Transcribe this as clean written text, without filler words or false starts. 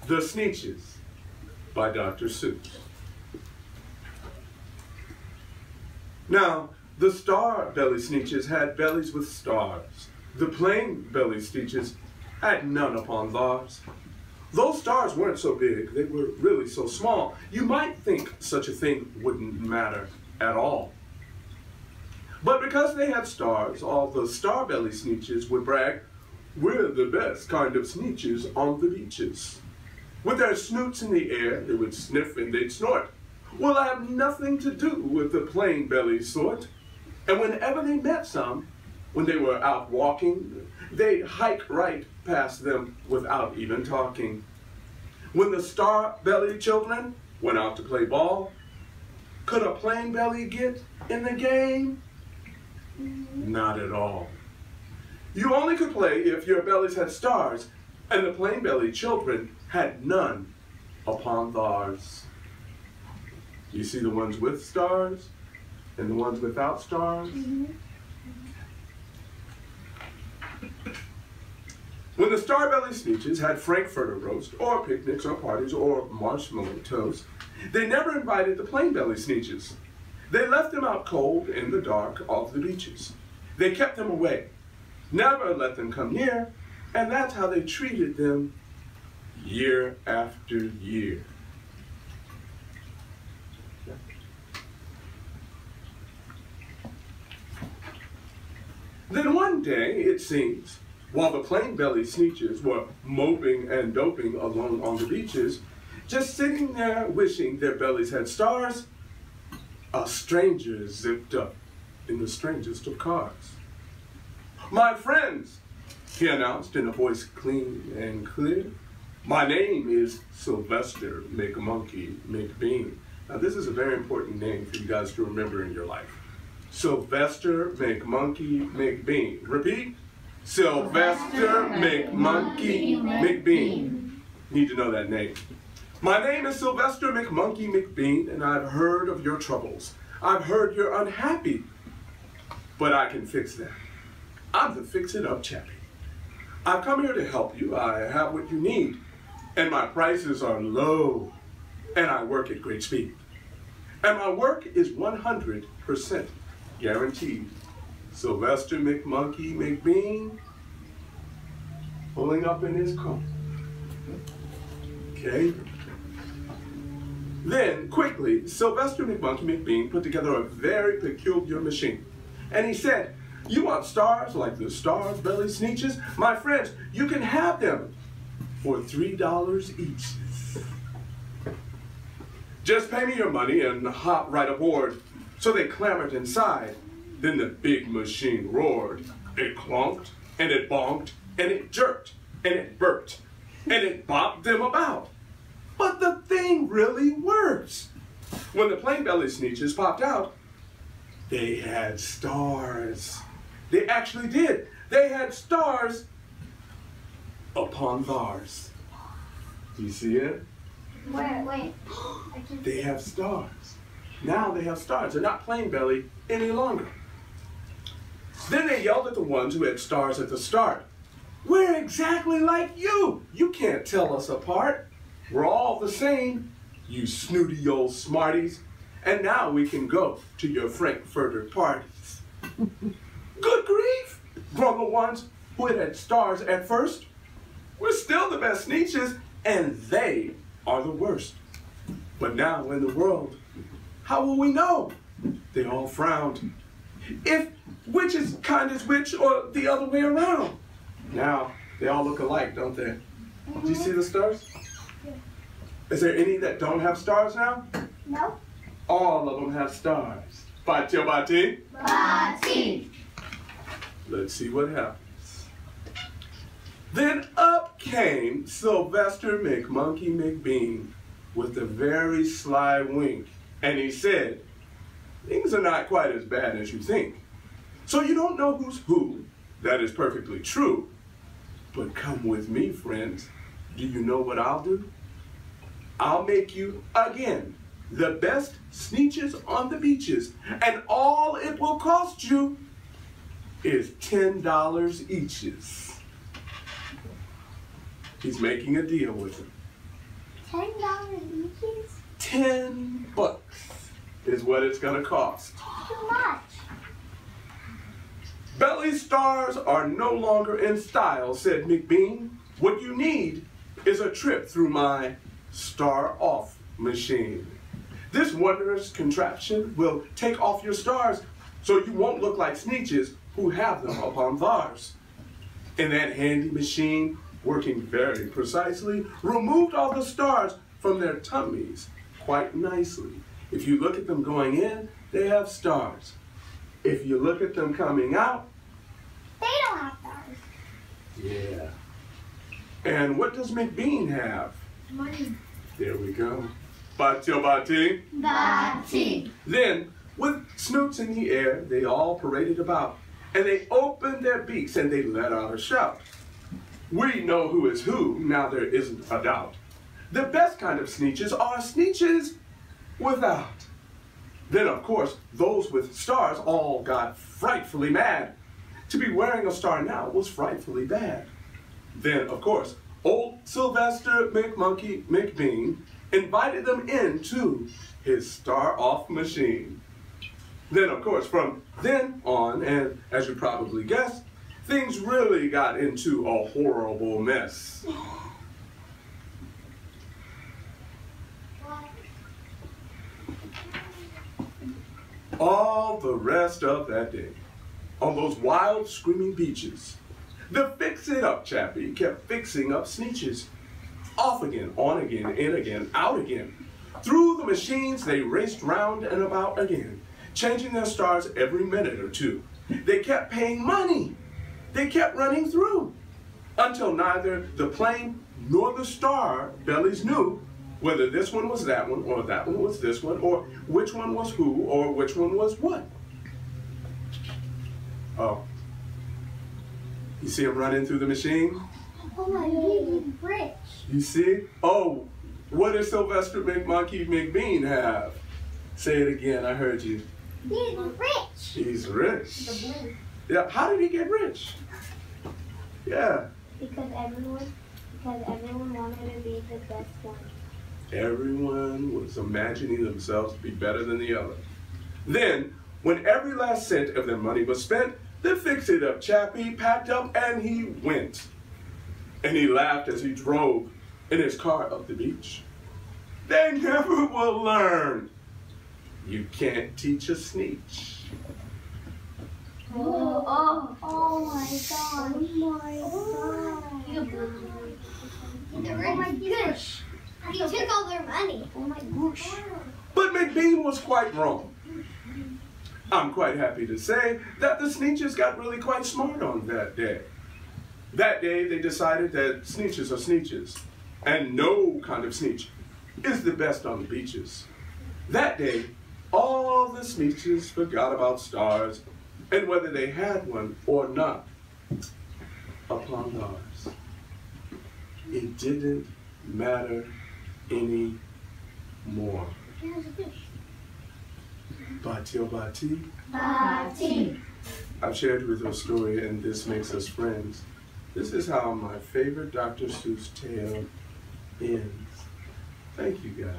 The Sneetches by Dr. Seuss. Now, the star-belly Sneetches had bellies with stars. The plain-belly Sneetches had none upon theirs. Those stars weren't so big, they were really so small, you might think such a thing wouldn't matter at all. But because they had stars, all the star-belly Sneetches would brag, "We're the best kind of Sneetches on the beaches." With their snoots in the air, they would sniff and they'd snort. Well, I have nothing to do with the plain-belly sort. And whenever they met some, when they were out walking, they'd hike right past them without even talking. When the star-belly children went out to play ball, could a plain belly get in the game? Not at all. You only could play if your bellies had stars, and the plain belly children had none upon theirs. You see the ones with stars and the ones without stars? When the star-belly Sneetches had frankfurter roast, or picnics, or parties, or marshmallow toast, they never invited the plain-belly Sneetches. They left them out cold in the dark off the beaches. They kept them away, never let them come near, and that's how they treated them year after year. Then one day, it seems, while the plain-belly Sneetches were moping and doping along on the beaches, just sitting there wishing their bellies had stars, a stranger zipped up in the strangest of cars. "My friends," he announced in a voice clean and clear, "my name is Sylvester McMonkey McBean." Now this is a very important name for you guys to remember in your life. Sylvester McMonkey McBean. Repeat. Sylvester McMonkey McBean. Need to know that name. "My name is Sylvester McMonkey McBean, and I've heard of your troubles. I've heard you're unhappy, but I can fix that. I'm the fix-it-up chappie. I've come here to help you. I have what you need, and my prices are low, and I work at great speed. And my work is 100% guaranteed." Sylvester McMonkey McBean pulling up in his car. Okay. Then, quickly, Sylvester McMonkey McBean put together a very peculiar machine. And he said, "You want stars like the star-belly Sneetches? My friends, you can have them for $3 each. Just pay me your money and hop right aboard." So they clamored inside. Then the big machine roared. It clonked, and it bonked, and it jerked, and it burped, and it bopped them about. But the thing really works. When the plain-belly Sneetches popped out, they had stars. They actually did. They had stars upon theirs. Do you see it? Wait. They have stars. Now they have stars. They're not plain belly any longer. Then they yelled at the ones who had stars at the start. "We're exactly like you. You can't tell us apart. We're all the same, you snooty old smarties. And now we can go to your frankfurter parties." "Good grief," groaned the ones who had stars at first. "We're still the best Sneetches, and they are the worst. But now in the world, how will we know?" They all frowned. "If which is kind as which, or the other way around?" Now, they all look alike, don't they? Do you see the stars? Is there any that don't have stars now? No. All of them have stars. Bati, bati. Bati. Let's see what happens. Then up came Sylvester McMonkey McBean with a very sly wink, and he said, "Things are not quite as bad as you think. So you don't know who's who. That is perfectly true. But come with me, friends. Do you know what I'll do? I'll make you, again, the best Sneetches on the beaches, and all it will cost you is $10 each." He's making a deal with them. $10 each? 10 bucks is what it's gonna cost. Too much. Belly stars are no longer in style, said McBean. What you need is a trip through my star-off machine. This wondrous contraption will take off your stars so you won't look like Sneetches who have them upon theirs. And that handy machine, working very precisely, removed all the stars from their tummies quite nicely. If you look at them going in, they have stars. If you look at them coming out, They don't have stars. yeah. And what does McBean have? Money. There we go. Bati. Bati. Then, with snoots in the air, they all paraded about, and they opened their beaks and they let out a shout. We know who is who, now there isn't a doubt. The best kind of Sneetches are Sneetches without. Then, of course, those with stars all got frightfully mad. To be wearing a star now was frightfully bad. Then, of course, old Sylvester McMonkey McBean invited them into his star-off machine. Then, of course, from then on, and as you probably guessed, things really got into a horrible mess. All the rest of that day, on those wild, screaming beaches, the fix-it-up chappie kept fixing up Sneetches. Off again, on again, in again, out again. Through the machines, they raced round and about again, changing their stars every minute or two. They kept paying money. They kept running through, until neither the plane nor the star bellies knew whether this one was that one, or that one was this one, or which one was who, or which one was what. Oh. You see him running through the machine? Oh my God, he's rich. You see? Oh, what does Sylvester McMonkey McBean have? Say it again, I heard you. He's rich. He's rich. Yeah, how did he get rich? Yeah. Because everyone wanted to be the best one. Everyone was imagining themselves to be better than the other. Then, when every last cent of their money was spent, the fix-it-up chappie packed up and he went. And he laughed as he drove in his car up the beach. They never will learn. You can't teach a Sneetch. Oh my God. Oh my gosh. He took all their money. Oh my gosh. But McBean was quite wrong. I'm quite happy to say that the Sneetches got really quite smart on that day. That day they decided that Sneetches are Sneetches, and no kind of Sneetch is the best on the beaches. That day, all the Sneetches forgot about stars and whether they had one or not upon theirs. It didn't matter anymore. Bati. Bati. I've shared with you a story, and this makes us friends. This is how my favorite Dr. Seuss tale ends. Thank you, guys.